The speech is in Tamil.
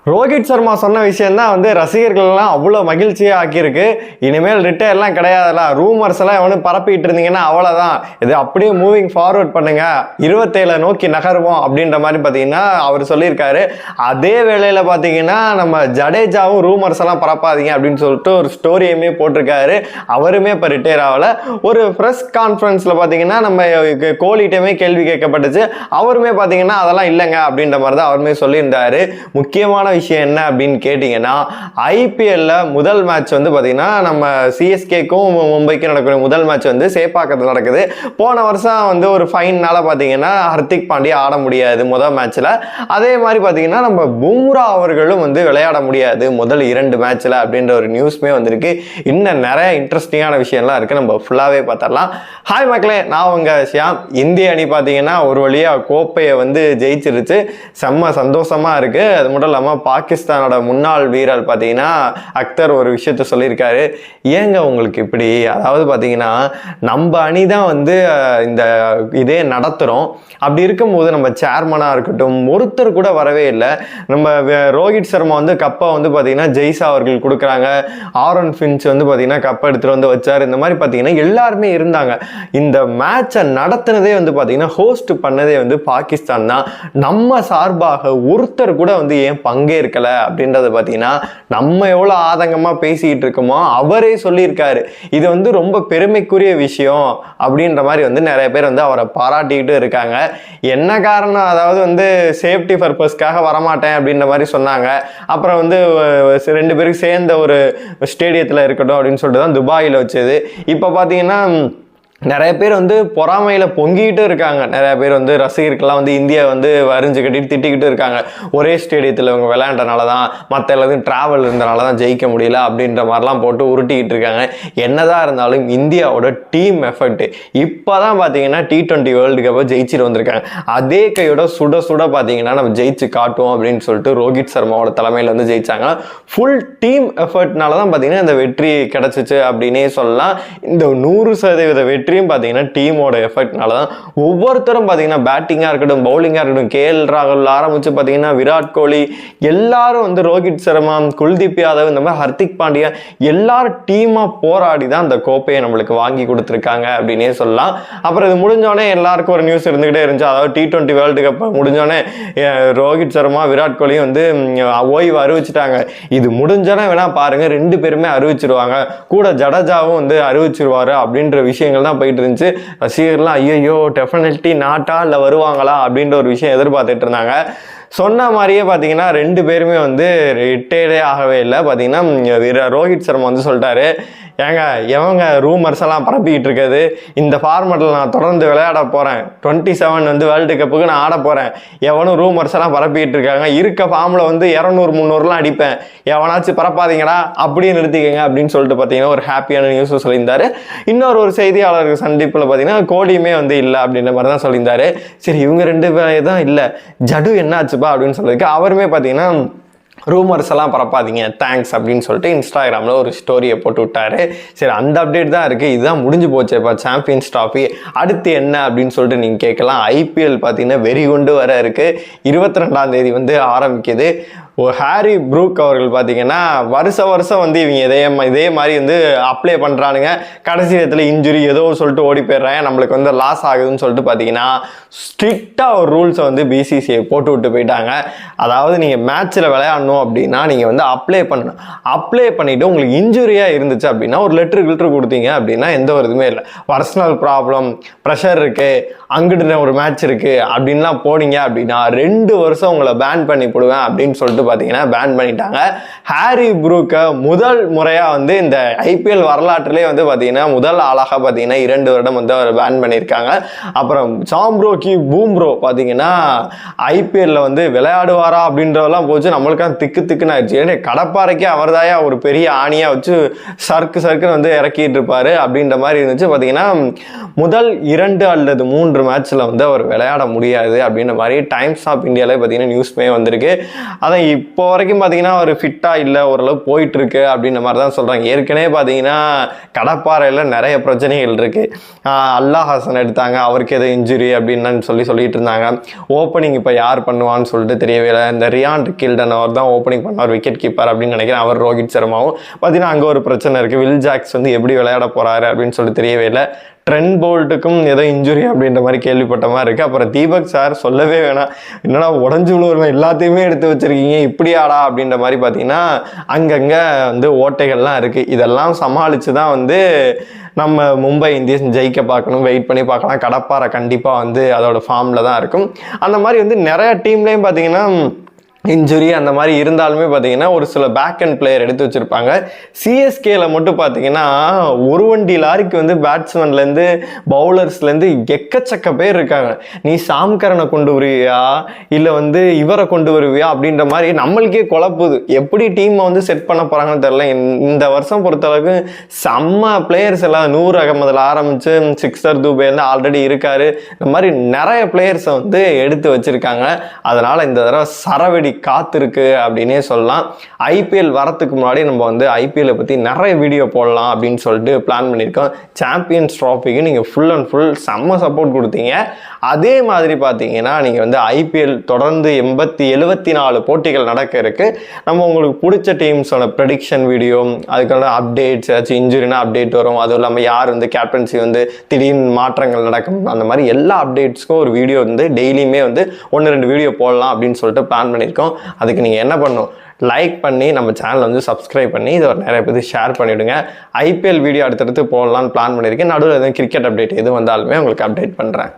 ரோஹித் சர்மா சொன்ன விஷயம் தான் வந்து ரசிகர்கள்லாம் அவ்வளோ மகிழ்ச்சியாக ஆக்கியிருக்கு. இனிமேல் ரிட்டையர்லாம் கிடையாதுல, ரூமர்ஸ் எல்லாம் எவனும் பரப்பிட்டு இருந்தீங்கன்னா அவ்வளோதான், இது அப்படியே மூவிங் ஃபார்வர்ட் பண்ணுங்க, 27 நோக்கி நகருவோம் அப்படின்ற மாதிரி பார்த்தீங்கன்னா அவர் சொல்லியிருக்காரு. அதே வேளையில் பார்த்தீங்கன்னா நம்ம ஜடேஜாவும் ரூமர்ஸ் எல்லாம் பரப்பாதீங்க அப்படின்னு சொல்லிட்டு ஒரு ஸ்டோரியுமே போட்டிருக்காரு. அவருமே இப்போ ரிட்டையர் ஆகலை. ஒரு ப்ரெஸ் கான்ஃபரன்ஸில் பார்த்தீங்கன்னா நம்ம கோலிகிட்டமே கேள்வி கேட்கப்பட்டுச்சு. அவருமே பார்த்தீங்கன்னா அதெல்லாம் இல்லைங்க அப்படின்ற மாதிரி தான் அவருமே சொல்லியிருந்தாரு. முக்கியமான விஷயம் என்ன அப்படின்னு கேட்டீங்கன்னா, ஐபிஎல்ல முதல் மேட்ச் வந்து பாத்தீங்கன்னா நம்ம சிஎஸ்கேக்கும் மும்பைக்கும் நடக்கிற முதல் மேட்ச் வந்து சேப்பாக்கத்தில் நடக்குது. போன வருஷம் வந்து ஒரு ஃபைன்னால பாத்தீங்கன்னா ஹர்திக் பாண்டியா ஆட முடியாது முதல் மேட்ச்ல. அதே மாதிரி பாத்தீங்கன்னா நம்ம பும்ரா அவர்களும் வந்து விளையாட முடியாது முதல் 2 மேட்ச்ல அப்படின்ற ஒரு நியூஸ்மே வந்திருக்கு. இன்னும் நிறைய இன்ட்ரெஸ்டிங்கான விஷயம்லாம் இருக்கு, நம்ம ஃபுல்லாவே பார்த்தரலாம். ஹாய் மக்களே, நான் உங்க ஷியாம். இந்திய அணி பாத்தீங்கன்னா ஒரு வழியா கோப்பையை வந்து ஜெயிச்சிருச்சு. செம்ம சந்தோஷமா இருக்கு. அது மட்டும் இல்லாம பாகிஸ்தானோட முன்னாள் வீரர் பார்த்தீங்கன்னா அக்தர் ஒரு விஷயத்த சொல்லியிருக்காரு. ஏங்க உங்களுக்கு இப்படி, அதாவது பார்த்தீங்கன்னா நம்ம அணி தான் வந்து இந்த இதே நடத்துகிறோம், அப்படி இருக்கும்போது நம்ம சேர்மனாக இருக்கட்டும் ஒருத்தர் கூட வரவே இல்லை. நம்ம ரோஹித் சர்மா வந்து கப்பை வந்து பார்த்தீங்கன்னா ஜெய்சா அவர்கள் கொடுக்குறாங்க, ஆரோன் ஃபின்ச் வந்து பார்த்தீங்கன்னா கப்பை எடுத்துகிட்டு வந்து வச்சார். இந்த மாதிரி பார்த்தீங்கன்னா எல்லாருமே இருந்தாங்க. இந்த மேட்சை நடத்தினதே வந்து பார்த்தீங்கன்னா ஹோஸ்ட் பண்ணதே வந்து பாகிஸ்தான் தான். நம்ம சார்பாக ஒருத்தர் கூட வந்து ஏன் பங்கேற்கல அப்படின்றத பார்த்தீங்கன்னா நம்ம எவ்வளோ ஆதங்கமாக பேசிக்கிட்டு இருக்கோமோ அவரே சொல்லியிருக்காரு. இது வந்து ரொம்ப பெருமைக்குரிய விஷயம் அப்படின்ற மாதிரி வந்து நிறைய பேர் வந்து அவரை பாராட்டிக்கிட்டு இருக்காங்க. என்ன காரணம், அதாவது வந்து சேஃப்டி பர்பஸ்க்காக வரமாட்டேன் அப்படின்ற மாதிரி சொன்னாங்க. அப்புறம் வந்து 2 பேருக்கு சேர்ந்த ஒரு ஸ்டேடியத்தில் இருக்கட்டும் அப்படின்னு சொல்லிட்டு தான் துபாயில் வச்சது. இப்போ பார்த்தீங்கன்னா நிறைய பேர் வந்து பொறாமையில் பொங்கிட்டு இருக்காங்க. நிறைய பேர் வந்து ரசிகர்கள்லாம் வந்து இந்தியா வந்து வரிஞ்சு கட்டிட்டு திட்டிக்கிட்டு இருக்காங்க. ஒரே ஸ்டேடியத்தில் இவங்க விளையாண்டனால தான், மற்ற எல்லாத்தையும் டிராவல் இருந்தனால தான் ஜெயிக்க முடியல அப்படின்ற மாதிரிலாம் போட்டு உருட்டிக்கிட்டு இருக்காங்க. என்னதான் இருந்தாலும் இந்தியாவோட டீம் எஃபெக்ட் இப்போ தான் பார்த்தீங்கன்னா T20 வேர்ல்டு கப்பை ஜெயிச்சுட்டு வந்திருக்காங்க. அதே கையோட சுட சுட பார்த்தீங்கன்னா நம்ம ஜெயிச்சு காட்டுவோம் அப்படின்னு சொல்லிட்டு ரோஹித் சர்மாவோட தலைமையில் வந்து ஜெயிச்சாங்க. ஃபுல் டீம் எஃபர்ட்னால தான் பார்த்தீங்கன்னா இந்த வெற்றி கிடைச்சிச்சு அப்படின்னே சொல்லலாம். இந்த 100% வெற்றி பார்த்தீங்கன்னா டீமோட எஃபெக்ட்னால தான். ஒவ்வொருத்தரும் பார்த்தீங்கன்னா பேட்டிங்காக இருக்கட்டும் பவுலிங்காக இருக்கட்டும், கேஎல் ராகுல் ஆரம்பிச்சு பார்த்தீங்கன்னா விராட் கோலி எல்லாரும் வந்து ரோஹித் சர்மா, குல்தீப் யாதவ், இந்த மாதிரி ஹர்திக் பாண்டியா எல்லாரும் டீமாக போராடி தான் அந்த கோப்பையை நம்மளுக்கு வாங்கி கொடுத்துருக்காங்க அப்படின்னே சொல்லலாம். அப்புறம் இது முடிஞ்சோடனே எல்லாருக்கும் ஒரு நியூஸ் இருந்துகிட்டே இருந்துச்சு. அதாவது T20 வேர்ல்டு கப் முடிஞ்சோடனே ரோஹித் சர்மா விராட் கோலியும் வந்து ஓய்வு அறிவிச்சிட்டாங்க. இது முடிஞ்சோடனே வேணா பாருங்க 2 பேருமே அறிவிச்சிருவாங்க, கூட ஜடேஜாவும் வந்து அறிவிச்சிருவாரு அப்படின்ற விஷயங்கள் தான் போயிட்டு இருந்துச்சு. ரசிகர்லாம் ஐயோ டெஃபினெட்லி நாட்டா இல்லை வருவாங்களா அப்படின்ற ஒரு விஷயம் எதிர்பார்த்துட்டு இருந்தாங்க. சொன்ன மாதிரியே பார்த்தீங்கன்னா 2 பேருமே வந்து ரிட்டையர்டே ஆகவே இல்லை. பார்த்தீங்கன்னா ரோஹித் சர்மா வந்து சொல்லிட்டாரு, ஏங்க எவங்க ரூமர்ஸ் எல்லாம் பரப்பிக்கிட்டு இருக்குது, இந்த ஃபார்மெட்டில் நான் தொடர்ந்து விளையாட போகிறேன், 27 வந்து வேர்ல்டு கப்புக்கு நான் ஆட போகிறேன், எவனும் ரூமர்ஸ் எல்லாம் பரப்பிக்கிட்டு இருக்காங்க, இருக்க ஃபார்மில் வந்து 200-300லாம் அடிப்பேன், எவனாச்சும் பரப்பாதீங்கடா அப்படியே நிறுத்திக்கங்க அப்படின்னு சொல்லிட்டு பார்த்தீங்கன்னா ஒரு ஹாப்பியான நியூஸ் சொல்லியிருந்தாரு. இன்னொரு செய்தியாளர்கள் சந்திப்பில் பார்த்தீங்கன்னா கோலியுமே வந்து இல்லை அப்படின்ற மாதிரி தான் சொல்லியிருந்தாரு. சரி இவங்க 2 பேர் தான் இல்லை, ஜடு என்னாச்சுப்பா அப்படின்னு சொல்லியிருக்கு. அவருமே பார்த்தீங்கன்னா ரூமர்ஸ் எல்லாம் பரப்பாதீங்க தேங்க்ஸ் அப்படின்னு சொல்லிட்டு இன்ஸ்டாகிராமில் ஒரு ஸ்டோரியை போட்டு விட்டாரு. சரி அந்த அப்டேட் தான் இருக்குது, இதுதான் முடிஞ்சு போச்சு இப்போ சாம்பியன்ஸ் ட்ராஃபி. அடுத்து என்ன அப்படின்னு சொல்லிட்டு நீங்கள் கேட்கலாம். ஐபிஎல் பார்த்தீங்கன்னா வெறி கொண்டு வர இருக்குது. 22ஆம் தேதி வந்து ஆரம்பிக்குது. ஹாரி ப்ரூக் அவர்கள் பார்த்தீங்கன்னா வருஷம் வந்து இவங்க இதே மாதிரி வந்து அப்ளை பண்ணுறானுங்க, கடைசி இடத்துல இன்ஜுரி ஏதோ சொல்லிட்டு ஓடி போயிடுறாங்க, நம்மளுக்கு வந்து லாஸ் ஆகுதுன்னு சொல்லிட்டு பார்த்தீங்கன்னா ஸ்ட்ரிக்டாக ஒரு ரூல்ஸை வந்து பிசிசிஐ போட்டு விட்டு போயிட்டாங்க. அதாவது நீங்கள் மேட்ச்சில் விளையாடணும் அப்படின்னா நீங்கள் வந்து அப்ளை பண்ணணும். அப்ளை பண்ணிவிட்டு உங்களுக்கு இன்ஜுரியாக இருந்துச்சு அப்படின்னா ஒரு லெட்ரு கொடுத்தீங்க அப்படின்னா எந்த ஒரு இதுவுமே இல்லை, பர்சனல் ப்ராப்ளம், ப்ரெஷர் இருக்குது, அங்கிட்டு ஒரு மேட்ச் இருக்குது அப்படின்லாம் போனீங்க அப்படின்னா 2 வருஷம் உங்களை பேன் பண்ணி போடுவேன் அப்படின்னு சொல்லிட்டு பார்த்தீங்கன்னா பேன் பண்ணிட்டாங்க. ஹாரி ப்ரூக்கை முதல் முறையாக வந்து இந்த ஐபிஎல் வரலாற்றிலே வந்து பார்த்தீங்கன்னா முதல் ஆளாக பார்த்தீங்கன்னா 2 வருடம் வந்து அவர் பேன் பண்ணியிருக்காங்க. அப்புறம் பூம்ரோ பார்த்தீங்கன்னா ஐபிஎல்ல வந்து விளையாடுவாரா அப்படின்றதெல்லாம் போச்சு, நம்மளுக்கான திக்குன்னு ஆயிடுச்சு. கடப்பாறைக்கு அவர்தாயா ஒரு பெரிய ஆணியாக வச்சு சர்க்குன்னு வந்து இறக்கிட்டு இருப்பாரு அப்படின்ற மாதிரி இருந்துச்சு. பார்த்தீங்கன்னா முதல் 2 அல்லது 3 மேட்ச்ல வந்து அவர் விளையாட முடியாது அப்படின்ற மாதிரி டைம்ஸ் ஆஃப் இந்தியாவில் பார்த்தீங்கன்னா நியூஸ்மே வந்திருக்கு. அதான் இப்போ வரைக்கும் பார்த்தீங்கன்னா அவர் ஃபிட்டாக இல்லை, ஓரளவு போயிட்டு இருக்கு அப்படின்ற மாதிரி தான் சொல்கிறாங்க. ஏற்கனவே பார்த்தீங்கன்னா கடப்பாறையில் நிறைய பிரச்சனைகள் இருக்கு. அல்லா ஹாசன் எடுத்தாங்க, அவருக்கு எதோ இன்ஜுரி அப்படின்னு சொல்லிட்டு இருந்தாங்க. ஓப்பனிங் இப்போ யார் பண்ணுவான்னு சொல்லிட்டு தெரியவே இல்லை. இந்த ரியான் கில்டன் அவர் தான் ஓப்பனிங் பண்ணார், விக்கெட் கீப்பர் அப்படின்னு நினைக்கிறேன். அவர் ரோஹித் சர்மாவும் பார்த்தீங்கன்னா அங்கே ஒரு பிரச்சனை இருக்குது. வில் ஜாக்ஸ் வந்து எப்படி விளையாட போகிறாரு அப்படின்னு சொல்லிட்டு தெரியவே இல்லை. ட்ரெண்ட் போல்ட்டுக்கும் ஏதோ இன்ஜுரி அப்படின்ற மாதிரி கேள்விப்பட்ட மாதிரி இருக்குது. அப்புறம் தீபக் சார் சொல்லவே வேணாம், என்னடா உடஞ்சு விழுவுறவன் எல்லாத்தையுமே எடுத்து வச்சிருக்கீங்க இப்படியாடா அப்படின்ற மாதிரி பார்த்தீங்கன்னா அங்கங்கே வந்து ஓட்டைகள்லாம் இருக்குது. இதெல்லாம் சமாளித்து தான் வந்து நம்ம மும்பை இந்தியன்ஸ் ஜெயிக்க பார்க்கணும், வெயிட் பண்ணி பார்க்கலாம். கடப்பாறை கண்டிப்பாக வந்து அதோட ஃபார்மில் தான் இருக்கும். அந்த மாதிரி வந்து நிறைய டீம்லேயும் பார்த்தீங்கன்னா இன்ஜுரி அந்த மாதிரி இருந்தாலுமே பார்த்தீங்கன்னா ஒரு சில பேக் அண்ட் பிளேயர் எடுத்து வச்சுருப்பாங்க. சிஎஸ்கேல மட்டும் பார்த்தீங்கன்னா ஒரு வண்டி லாரிக்கு வந்து பேட்ஸ்மேன்லேருந்து பவுலர்ஸ்லேருந்து எக்கச்சக்க பேர் இருக்காங்க. நீ சாம்கரனை கொண்டு வருவியா இல்லை வந்து இவரை கொண்டு வருவியா அப்படின்ற மாதிரி நம்மளுக்கே குழப்புது. எப்படி டீமை வந்து செட் பண்ண போகிறாங்கன்னு தெரில. இந்த வருஷம் பொறுத்தளவுக்கு செம்ம பிளேயர்ஸ் எல்லாம், நூர் அகமதில் ஆரம்பித்து சிக்ஸர் துபேலேருந்து ஆல்ரெடி இருக்காரு. இந்த மாதிரி நிறைய பிளேயர்ஸை வந்து எடுத்து வச்சுருக்காங்க. அதனால் இந்த தடவை சரவெடி காத்திருக்கு அப்படின்னே சொல்லலாம். ஐபிஎல் வரத்துக்கு முன்னாடி நம்ம வந்து ஐபிஎல் பற்றி நிறைய வீடியோ போடலாம் அப்படின்னு சொல்லிட்டு பிளான் பண்ணியிருக்கோம். சாம்பியன்ஸ் ட்ராஃபிக்கு நீங்கள் ஃபுல் அண்ட் ஃபுல் செம்ம சப்போர்ட் கொடுத்தீங்க. அதே மாதிரி பார்த்தீங்கன்னா நீங்கள் வந்து ஐபிஎல் தொடர்ந்து 74 போட்டிகள் நடக்க இருக்கு. நம்ம உங்களுக்கு பிடிச்ச டீம்ஸோட ப்ரெடிக்ஷன் வீடியோ, அதுக்கான அப்டேட்ஸ், ஏதாச்சும் இன்ஜுரினா அப்டேட் வரும், அதுவும் இல்லாமல் யார் வந்து கேப்டன்சி வந்து திடீர்னு மாற்றங்கள் நடக்கும், அந்த மாதிரி எல்லா அப்டேட்ஸ்க்கும் ஒரு வீடியோ வந்து டெய்லியுமே வந்து 1-2 வீடியோ போடலாம் அப்படின்னு சொல்லிட்டு பிளான் பண்ணியிருக்கோம். அதுக்கு நீங்கள் என்ன பண்ணணும், லைக் பண்ணி நம்ம சேனல் வந்து சப்ஸ்கிரைப் பண்ணி இதை நிறைய பேர் ஷேர் பண்ணிவிடுங்க. ஐபிஎல் வீடியோ அடுத்தடுத்து போடலான்னு பிளான் பண்ணியிருக்கேன். நடுவில் எதுவும் கிரிக்கெட் அப்டேட் எது வந்தாலுமே உங்களுக்கு அப்டேட் பண்ணுறேன்.